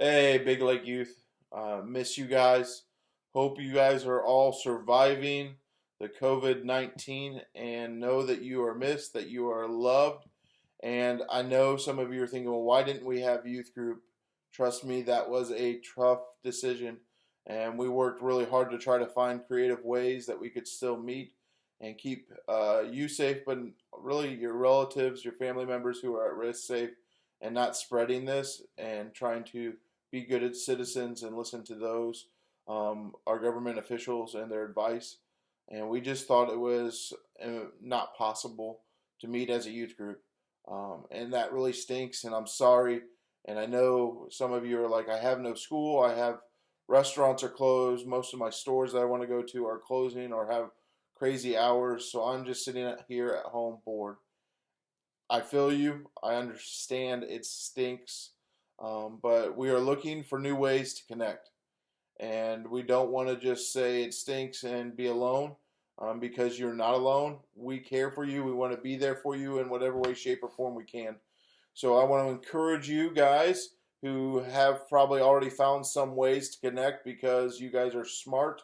Hey, Big Lake Youth. Miss you guys. Hope you guys are all surviving the COVID-19 and know that you are missed, that you are loved. And I know some of you are thinking, well, why didn't we have youth group? Trust me, that was a tough decision. And we worked really hard to try to find creative ways that we could still meet and keep you safe, but really your relatives, your family members who are at risk safe, and not spreading this and trying to be good citizens and listen to those our government officials and their advice. And we just thought it was not possible to meet as a youth group, and that really stinks. And I'm sorry. And I know some of you are like, I have no school. I have restaurants are closed. Most of my stores that I want to go to are closing or have crazy hours. So I'm just sitting here at home bored. I feel you. I understand it stinks, but we are looking for new ways to connect. And we don't want to just say it stinks and be alone, because you're not alone. We care for you. We want to be there for you in whatever way, shape, or form we can. So I want to encourage you guys who have probably already found some ways to connect because you guys are smart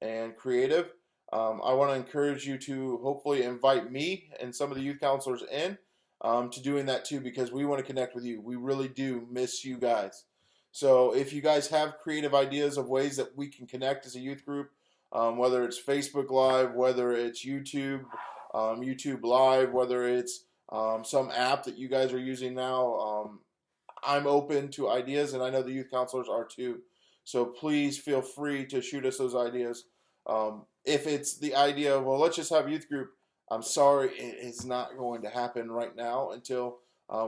and creative. I want to encourage you to hopefully invite me and some of the youth counselors in to doing that too, because we want to connect with you. We really do miss you guys. So if you guys have creative ideas of ways that we can connect as a youth group, whether it's Facebook Live, whether it's YouTube Live, whether it's some app that you guys are using now, I'm open to ideas, and I know the youth counselors are too. So please feel free to shoot us those ideas. If it's the idea of, well, let's just have youth group, I'm sorry, it is not going to happen right now until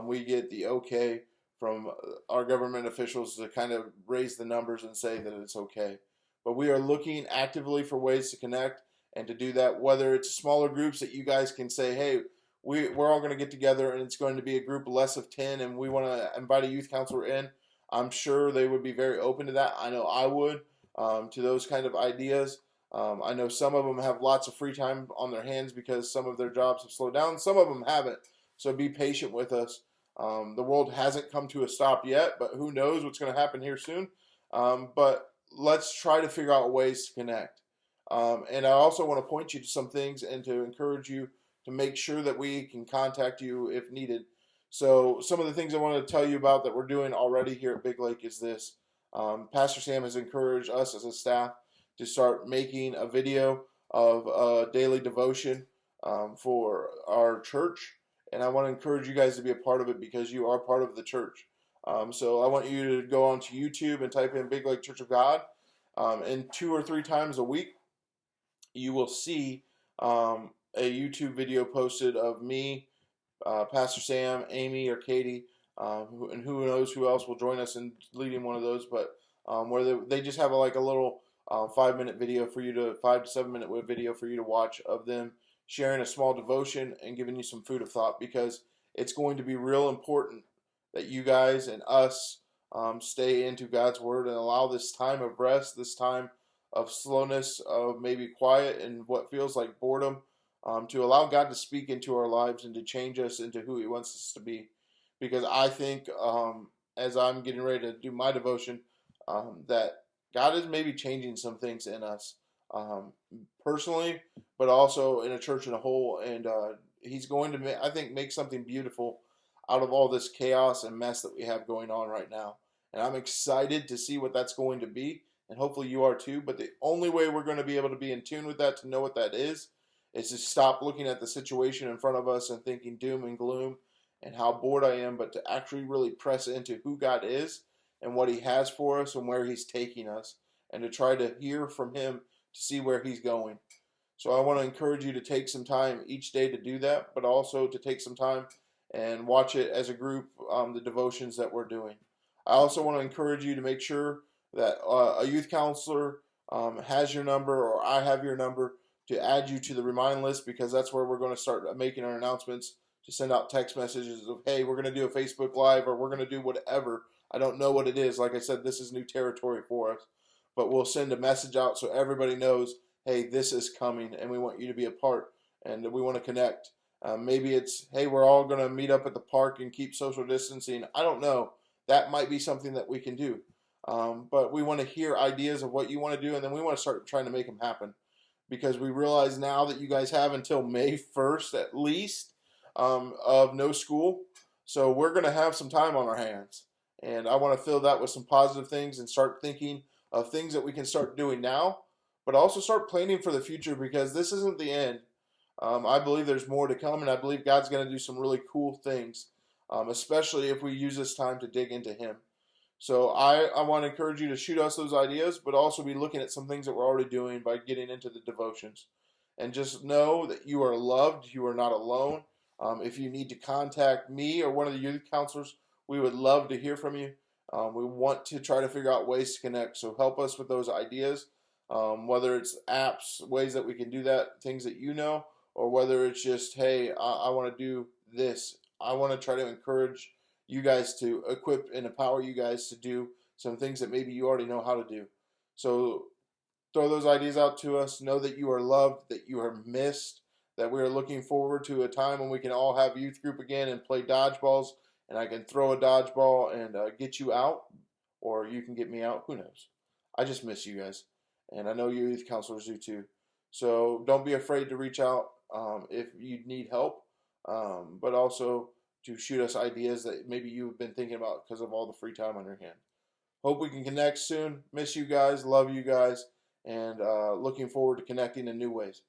we get the okay from our government officials to kind of raise the numbers and say that it's okay. But we are looking actively for ways to connect and to do that, whether it's smaller groups that you guys can say, hey, we're all going to get together and it's going to be a group less of 10 and we want to invite a youth counselor in. I'm sure they would be very open to that. I know I would, to those kind of ideas. I know some of them have lots of free time on their hands because some of their jobs have slowed down. Some of them haven't. So be patient with us. The world hasn't come to a stop yet, but who knows what's going to happen here soon. But let's try to figure out ways to connect. And I also want to point you to some things and to encourage you to make sure that we can contact you if needed. So some of the things I want to tell you about that we're doing already here at Big Lake is this. Pastor Sam has encouraged us as a staff to start making a video of a daily devotion for our church. And I want to encourage you guys to be a part of it because you are part of the church. So I want you to go onto YouTube and type in Big Lake Church of God. And 2 or 3 times a week, you will see a YouTube video posted of me, Pastor Sam, Amy, or Katie, and who knows who else will join us in leading one of those. But where they just have a little 5-minute video for you to 5 to 7 minute video for you to watch of them sharing a small devotion and giving you some food of thought, because it's going to be real important that you guys and us stay into God's word and allow this time of rest, this time of slowness, of maybe quiet and what feels like boredom, to allow God to speak into our lives and to change us into who he wants us to be. Because I think as I'm getting ready to do my devotion, that God is maybe changing some things in us personally, but also in a church in a whole. And he's going to, I think, make something beautiful out of all this chaos and mess that we have going on right now. And I'm excited to see what that's going to be. And hopefully you are too. But the only way we're going to be able to be in tune with that, to know what that is to stop looking at the situation in front of us and thinking doom and gloom and how bored I am, but to actually really press into who God is and what he has for us and where he's taking us, and to try to hear from him to see where he's going. So I want to encourage you to take some time each day to do that, but also to take some time and watch it as a group, the devotions that we're doing. I also want to encourage you to make sure that a youth counselor has your number, or I have your number, to add you to the remind list, because that's where we're going to start making our announcements, to send out text messages of, hey, we're going to do a Facebook Live, or we're going to do whatever. I don't know what it is. Like I said, this is new territory for us. But we'll send a message out so everybody knows, hey, this is coming, and we want you to be a part, and we want to connect. Maybe it's, hey, we're all going to meet up at the park and keep social distancing. I don't know. that might be something that we can do. But we want to hear ideas of what you want to do, and then we want to start trying to make them happen, because we realize now that you guys have until May 1st at least of no school. So we're going to have some time on our hands. And I want to fill that with some positive things and start thinking of things that we can start doing now, but also start planning for the future, because this isn't the end. I believe there's more to come, and I believe God's going to do some really cool things, especially if we use this time to dig into Him. So I want to encourage you to shoot us those ideas, but also be looking at some things that we're already doing by getting into the devotions. And just know that you are loved. You are not alone. If you need to contact me or one of the youth counselors, we would love to hear from you. We want to try to figure out ways to connect. So help us with those ideas, whether it's apps, ways that we can do that, things that you know, or whether it's just, hey, I want to do this. I want to try to encourage you guys to equip and empower you guys to do some things that maybe you already know how to do. So throw those ideas out to us. Know that you are loved, that you are missed, that we are looking forward to a time when we can all have youth group again and play dodgeballs, and I can throw a dodgeball and get you out, or you can get me out. Who knows? I just miss you guys, and I know your youth counselors do too. So don't be afraid to reach out if you need help, but also to shoot us ideas that maybe you've been thinking about because of all the free time on your hand. Hope we can connect soon. Miss you guys, love you guys, and looking forward to connecting in new ways.